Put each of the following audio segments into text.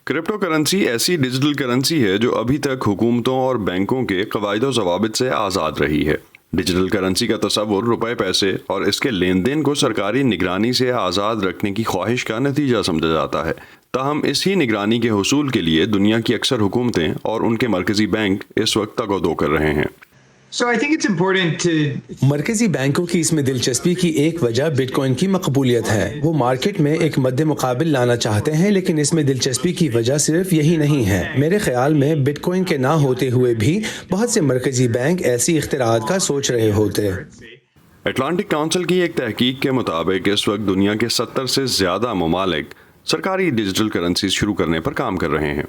Crypto currency ایسی digital currency ہے جو ابھی تک حکومتوں اور بینکوں کے قواعد و ضوابط سے آزاد رہی ہے۔ ڈیجیٹل کرنسی کا تصور روپے پیسے اور اس کے لین دین کو سرکاری نگرانی سے آزاد رکھنے کی خواہش کا نتیجہ سمجھا جاتا ہے۔ تاہم اس ہی نگرانی کے حصول کے لیے دنیا کی اکثر حکومتیں اور ان کے مرکزی بینک اس وقت تگ و دو کر رہے ہیں۔ مرکزی بینکوں کی اس میں دلچسپی کی ایک وجہ بٹ کوائن کی مقبولیت ہے۔ وہ مارکیٹ میں ایک مد مقابل لانا چاہتے ہیں، لیکن اس میں دلچسپی کی وجہ صرف یہی نہیں ہے۔ میرے خیال میں بٹ کوائن کے نہ ہوتے ہوئے بھی بہت سے مرکزی بینک ایسی اختراعات کا سوچ رہے ہوتے۔ اٹلانٹک کونسل کی ایک تحقیق کے مطابق اس وقت دنیا کے 70 سے زیادہ ممالک سرکاری ڈیجیٹل کرنسیز شروع کرنے پر کام کر رہے ہیں۔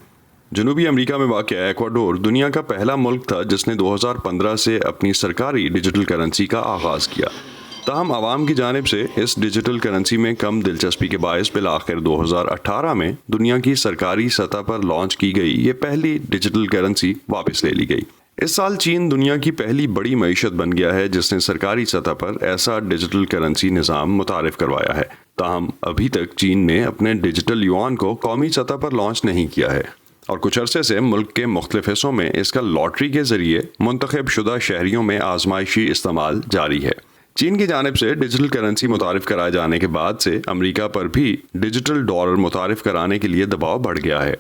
جنوبی امریکہ میں واقع ایکواڈور دنیا کا پہلا ملک تھا جس نے 2015 سے اپنی سرکاری ڈیجیٹل کرنسی کا آغاز کیا۔ تاہم عوام کی جانب سے اس ڈیجیٹل کرنسی میں کم دلچسپی کے باعث بالآخر 2018 میں دنیا کی سرکاری سطح پر لانچ کی گئی یہ پہلی ڈیجیٹل کرنسی واپس لے لی گئی۔ اس سال چین دنیا کی پہلی بڑی معیشت بن گیا ہے جس نے سرکاری سطح پر ایسا ڈیجیٹل کرنسی نظام متعارف کروایا ہے۔ تاہم ابھی تک چین نے اپنے ڈیجیٹل یوان کو قومی سطح پر لانچ نہیں کیا ہے، اور کچھ عرصے سے ملک کے مختلف حصوں میں اس کا لاٹری کے ذریعے منتخب شدہ شہریوں میں آزمائشی استعمال جاری ہے۔ چین کی جانب سے ڈیجیٹل کرنسی متعارف کرائے جانے کے بعد سے امریکہ پر بھی ڈیجیٹل ڈالر متعارف کرانے کے لیے دباؤ بڑھ گیا ہے۔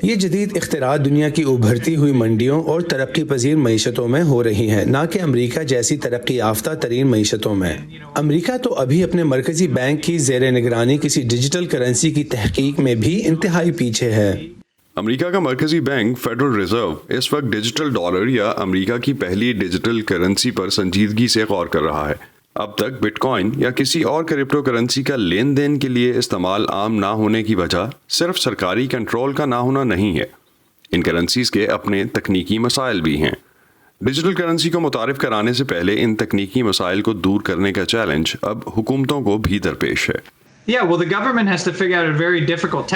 یہ جدید اختراعات دنیا کی ابھرتی ہوئی منڈیوں اور ترقی پذیر معیشتوں میں ہو رہی ہیں، نہ کہ امریکہ جیسی ترقی یافتہ ترین معیشتوں میں۔ امریکہ تو ابھی اپنے مرکزی بینک کی زیر نگرانی کسی ڈیجیٹل کرنسی کی تحقیق میں بھی انتہائی پیچھے ہے۔ امریکہ کا مرکزی بینک فیڈرل ریزرو اس وقت ڈیجیٹل ڈالر یا امریکہ کی پہلی ڈیجیٹل کرنسی پر سنجیدگی سے غور کر رہا ہے۔ اب تک بٹ کوائن یا کسی اور کرپٹو کرنسی کا لین دین کے لیے استعمال عام نہ ہونے کی وجہ صرف سرکاری کنٹرول کا نہ ہونا نہیں ہے، ان کرنسیز کے اپنے تکنیکی مسائل بھی ہیں۔ ڈیجیٹل کرنسی کو متعارف کرانے سے پہلے ان تکنیکی مسائل کو دور کرنے کا چیلنج اب حکومتوں کو بھی درپیش ہے۔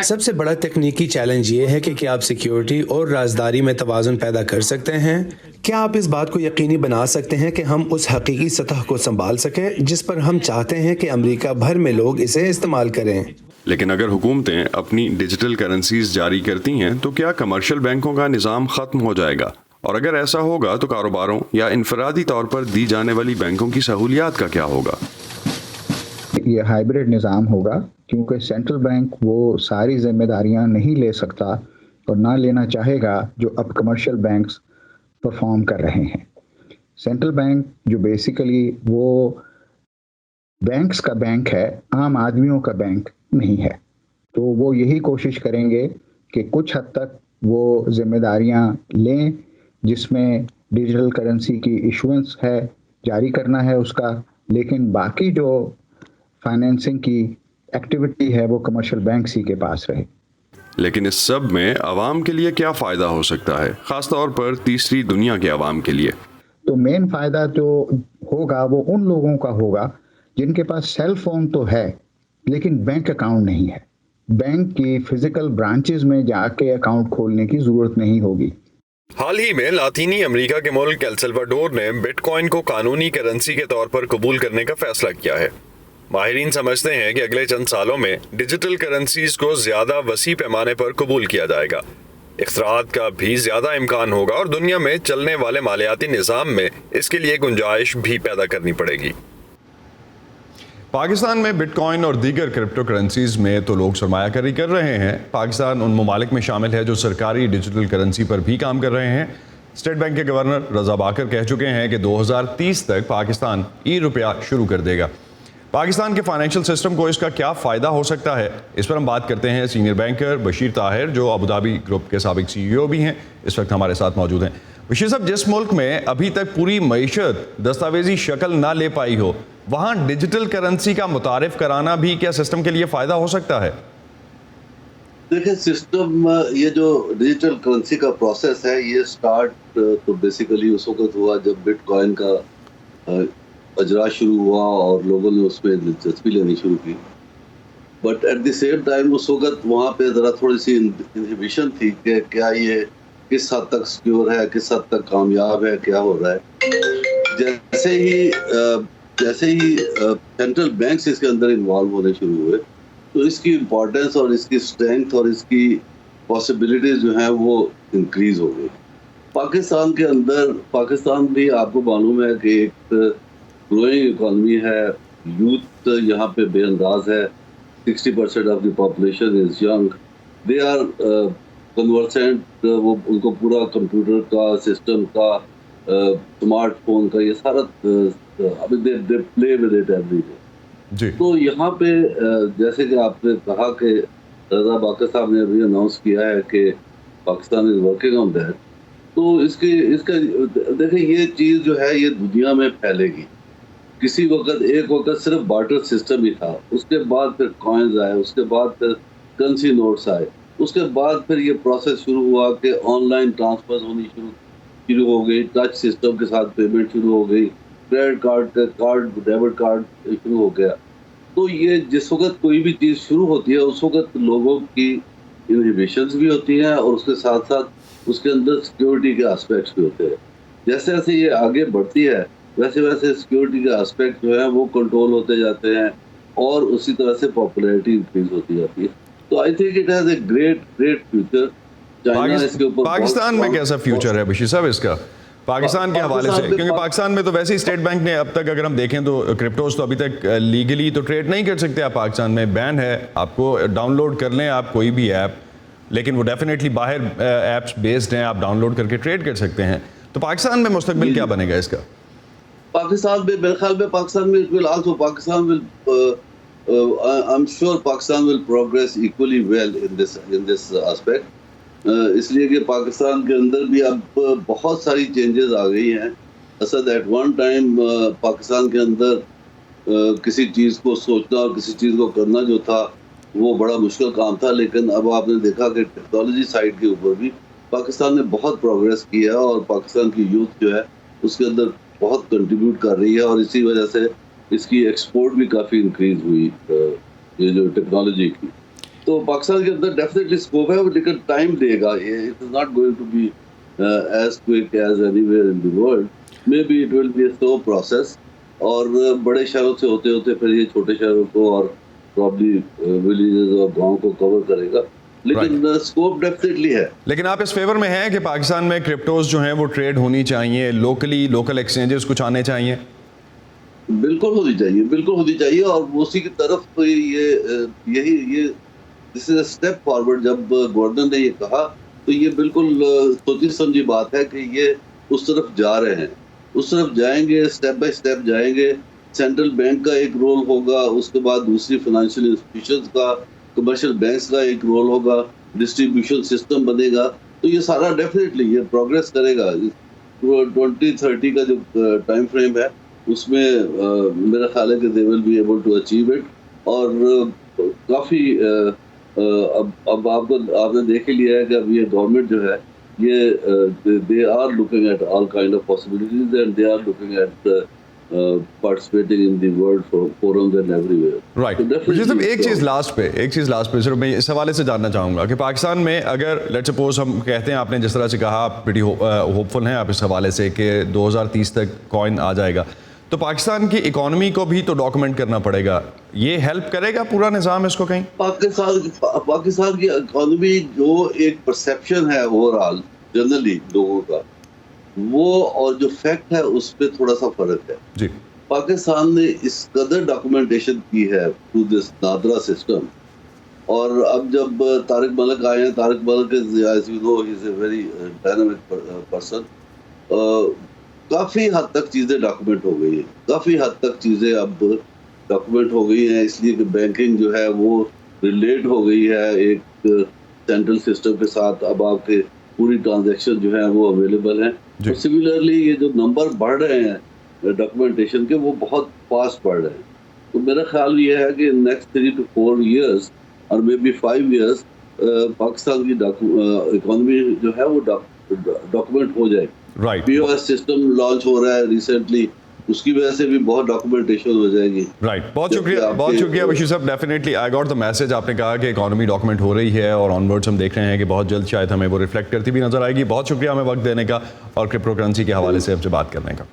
سب سے بڑا تکنیکی چیلنج یہ ہے کہ کیا آپ سیکیورٹی اور رازداری میں توازن پیدا کر سکتے ہیں؟ کیا آپ اس بات کو یقینی بنا سکتے ہیں کہ ہم اس حقیقی سطح کو سنبھال سکیں جس پر ہم چاہتے ہیں کہ امریکہ بھر میں لوگ اسے استعمال کریں؟ لیکن اگر حکومتیں اپنی ڈیجیٹل کرنسیز جاری کرتی ہیں تو کیا کمرشل بینکوں کا نظام ختم ہو جائے گا؟ اور اگر ایسا ہوگا تو کاروباروں یا انفرادی طور پر دی جانے والی بینکوں کی سہولیات کا کیا ہوگا؟ یہ ہائبرڈ نظام ہوگا، کیونکہ سینٹرل بینک وہ ساری ذمہ داریاں نہیں لے سکتا اور نہ لینا چاہے گا جو اب کمرشل بینکس پرفارم کر رہے ہیں۔ سینٹرل بینک جو بیسیکلی وہ بینکس کا بینک ہے، عام آدمیوں کا بینک نہیں ہے، تو وہ یہی کوشش کریں گے کہ کچھ حد تک وہ ذمہ داریاں لیں جس میں ڈیجیٹل کرنسی کی ایشوئنس ہے، جاری کرنا ہے اس کا، لیکن باقی جو فائنینسنگ کی ایکٹیویٹی ہے وہ کمرشل بینکس ہی کے پاس رہے۔ لیکن اس سب میں عوام کے لیے کیا فائدہ ہو سکتا ہے، خاص طور پر تیسری دنیا کے عوام کے لیے؟ تو مین فائدہ جو ہوگا وہ ان لوگوں کا ہوگا جن کے پاس سیل فون تو ہے لیکن بینک اکاؤنٹ نہیں ہے۔ بینک کی فزیکل برانچز میں جا کے اکاؤنٹ کھولنے کی ضرورت نہیں ہوگی۔ حال ہی میں لاطینی امریکہ کے ملک ایل سلواڈور نے بٹ کوائن کو قانونی کرنسی کے طور پر قبول کرنے کا فیصلہ کیا ہے۔ ماہرین سمجھتے ہیں کہ اگلے چند سالوں میں ڈیجیٹل کرنسیز کو زیادہ وسیع پیمانے پر قبول کیا جائے گا، اختراعات کا بھی زیادہ امکان ہوگا اور دنیا میں چلنے والے مالیاتی نظام میں اس کے لیے گنجائش بھی پیدا کرنی پڑے گی۔ پاکستان میں بٹ کوائن اور دیگر کرپٹو کرنسیز میں تو لوگ سرمایہ کاری کر رہے ہیں۔ پاکستان ان ممالک میں شامل ہے جو سرکاری ڈیجیٹل کرنسی پر بھی کام کر رہے ہیں۔ اسٹیٹ بینک کے گورنر رضا باکر کہہ چکے ہیں کہ 2030 تک پاکستان ای روپیہ شروع کر دے گا۔ پاکستان کے فائنینشل سسٹم کو اس کا کیا فائدہ ہو سکتا ہے، اس پر ہم بات کرتے ہیں سینئر بینکر بشیر طاہر جو ابوظہبی گروپ کے سابق سی ای او بھی ہیں، اس وقت ہمارے ساتھ موجود ہیں۔ بشیر صاحب، جس ملک میں ابھی تک پوری معیشت دستاویزی شکل نہ لے پائی ہو، وہاں ڈیجیٹل کرنسی کا متعارف کرانا بھی کیا سسٹم کے لیے فائدہ ہو سکتا ہے؟ دیکھیں، سسٹم یہ جو ڈیجیٹل کرنسی کا پروسیس ہے یہ سٹارٹ تو بیسیکلی اس وقت ہوا جب بٹ کوائن کا اجرا شروع ہوا اور لوگوں نے اس میں دلچسپی لینی شروع کی، but at the same time اس وقت وہاں پہ ذرا تھوڑی سی انہیبیشن تھی کہ کیا یہ کس حد تک سیکیور ہے، کس حد تک کامیاب ہے، کیا ہو رہا ہے۔ جیسے ہی سینٹرل بینکس اس کے اندر انوالو ہونے شروع ہوئے تو اس کی امپورٹنس اور اس کی اسٹرینتھ اور اس کی پاسبلٹیز جو ہیں وہ انکریز ہو گئی. پاکستان کے اندر، پاکستان بھی آپ کو معلوم ہے کہ ایک گروئنگ اکانومی ہے، یوتھ یہاں پہ بے انداز ہے، 60% of the population is young, they are conversant, وہ ان کو پورا کمپیوٹر کا، سسٹم کا، اسمارٹ فون کا، یہ سارا they play with it every day. جی تو یہاں پہ جیسے کہ آپ نے کہا کہ رضا باقر صاحب نے ابھی اناؤنس کیا ہے کہ Pakistan is working on that, تو اس کا دیکھیں یہ چیز جو ہے یہ دنیا میں پھیلے گی. کسی وقت ایک وقت صرف بارٹر سسٹم ہی تھا، اس کے بعد پھر کوائنز آئے، اس کے بعد پھر کرنسی نوٹس آئے، اس کے بعد پھر یہ پروسیس شروع ہوا کہ آن لائن ٹرانسفر ہونی شروع ہو گئی، ٹچ سسٹم کے ساتھ پیمنٹ شروع ہو گئی، کریڈٹ کارڈ ڈیبٹ کارڈ شروع ہو گیا. تو یہ جس وقت کوئی بھی چیز شروع ہوتی ہے اس وقت لوگوں کی انہیبیشنز بھی ہوتی ہیں اور اس کے ساتھ ساتھ اس کے اندر سیکیورٹی کے آسپیکٹس بھی ہوتے ہیں. جیسے جیسے یہ آگے بڑھتی ہے ویسے ویسے سیکیورٹی کے آسپیکٹ جو ہیں وہ کنٹرول ہوتے جاتے ہیں اور اسی طرح سے پاپولیرٹی انکریز ہوتی جاتی ہے. تو I think it has a great future. China اس کے اوپر پاکستان میں کیسا فیوچر ہے بشیر صاحب اس کا پاکستان کے حوالے سے؟ کیونکہ پاکستان میں تو ویسے ہی اسٹیٹ بینک نے اب تک اگر ہم دیکھیں تو کرپٹوز تو ابھی تک لیگلی تو ٹریڈ نہیں کر سکتے آپ پاکستان میں، بین ہے. آپ کو ڈاؤن لوڈ کر لیں آپ کوئی بھی ایپ، لیکن وہ ڈیفینیٹلی باہر ایپس بیسڈ ہیں، آپ ڈاؤن لوڈ کر کے ٹریڈ کر سکتے ہیں. تو پاکستان میں مستقبل کیا بنے گا اس کا؟ پاکستان میں میرے خیال میں پاکستان میں I'm sure Pakistan will progress equally well in this aspect. اس لیے کہ پاکستان کے اندر بھی اب بہت ساری چینجز آ گئی ہیں. اصل ایٹ ون ٹائم پاکستان کے اندر کسی چیز کو سوچنا اور کسی چیز کو کرنا جو تھا وہ بڑا مشکل کام تھا، لیکن اب آپ نے دیکھا کہ ٹیکنالوجی سائڈ کے اوپر بھی پاکستان نے بہت پروگریس کی ہے اور پاکستان کی یوتھ جو ہے اس کے اندر بہت کنٹریبیوٹ کر رہی ہے اور اسی وجہ سے اس کی ایکسپورٹ بھی کافی انکریز ہوئی یہ جو ٹیکنالوجی کی. تو پاکستان کے اندر ڈیفینیٹلی اسکوپ ہے لیکن ٹائم دے گا. It is not going to be as quick as anywhere in the world. Maybe it will be a slow process اور بڑے شہروں سے ہوتے ہوتے پھر یہ چھوٹے شہروں کو اور پرابلی ولیجز اور گاؤں کو کور کرے گا، لیکن اسکوپ ڈیفینیٹلی ہے. لیکن آپ اس فیور میں ہیں کہ پاکستان میں کرپٹوز جو ہیں وہ ٹریڈ ہونی چاہیے، لوکل ایکسچینجز کچھ آنے چاہیے؟ بالکل ہونی چاہیے اور اسی کی طرف یہ دس از اے اسٹیپ فارورڈ. جب گورنر نے یہ کہا تو یہ بالکل سوچی سمجھی بات ہے کہ یہ اس طرف جا رہے ہیں، اس طرف جائیں گے، اسٹیپ بائی اسٹیپ جائیں گے. سینٹرل بینک کا ایک رول ہوگا، اس کے بعد دوسری فائنینشیل انسٹیٹیوشنز کا، کمرشل بینکس کا ایک رول ہوگا، ڈسٹریبیوشن سسٹم بنے گا. تو یہ سارا ڈیفینیٹلی یہ پروگریس کرے گا. 2030 کا جو ٹائم فریم ہے اس میں میرا خیال ہے کہ they will be able to achieve it. اور کافی اب آپ نے دیکھ ہی لیا ہے کہ اب یہ گورنمنٹ جو ہے یہ they are looking at all kind of possibilities and they are looking at participating in the world forums and everywhere. Right. ایک چیز لاسٹ پہ صرف میں اس حوالے سے جاننا چاہوں گا کہ پاکستان میں اگر لیٹ سپوز ہم کہتے ہیں، آپ نے جس طرح سے کہا آپ پریٹی ہوپفل ہیں آپ اس حوالے سے کہ 2030 تک کوائن آ جائے گا، تو پاکستان کی اکانومی کو بھی تو ڈاکومنٹ کرنا پڑے گا. یہ ہیلپ کرے گا پورا نظام اس کو کہیں؟ پاکستان کی اکانومی جو ایک پرسیپشن ہے اوور آل جنرلی لوگوں کا، وہ اور جو فیکٹ ہے اس پہ تھوڑا سا فرق ہے. جی پاکستان نے اس قدر ڈاکومنٹیشن کی ہے تھرو دس نادرا سسٹم. اور اب جب طارق ملک آئے ہیں، Tariq Malik as you know he is a very dynamic person. کافی حد تک چیزیں ڈاکومنٹ ہو گئی اب ڈاکومنٹ ہو گئی ہیں، اس لیے کہ بینکنگ جو ہے وہ ریلیٹ ہو گئی ہے ایک سینٹرل سسٹم کے ساتھ. اب آپ کے پوری ٹرانزیکشن جو ہے وہ اویلیبل ہیں. سملرلی یہ جو نمبر بڑھ رہے ہیں ڈاکومنٹیشن کے وہ بہت فاسٹ بڑھ رہے ہیں. تو میرا خیال یہ ہے کہ نیکسٹ 3 to 4 years اور مے بی 5 years پاکستان کی اکانومی جو ہے وہ ڈاکومنٹ ہو جائے. رائٹ. پی او ایس سسٹم لانچ ہو رہا ہے ریسنٹلی، اس کی وجہ سے بھی بہت ڈاکومنٹیشن ہو جائے گی. رائٹ. بہت شکریہ بشیر صاحب. Definitely I got the message. آپ نے کہا کہ اکانومی ڈاکومنٹ ہو رہی ہے اور آن ورڈس ہم دیکھ رہے ہیں کہ بہت جلد شاید ہمیں وہ ریفلیکٹ کرتی بھی نظر آئے گی. بہت شکریہ ہمیں وقت دینے کا اور کرپٹو کرنسی کے حوالے سے ہم سے بات کرنے کا.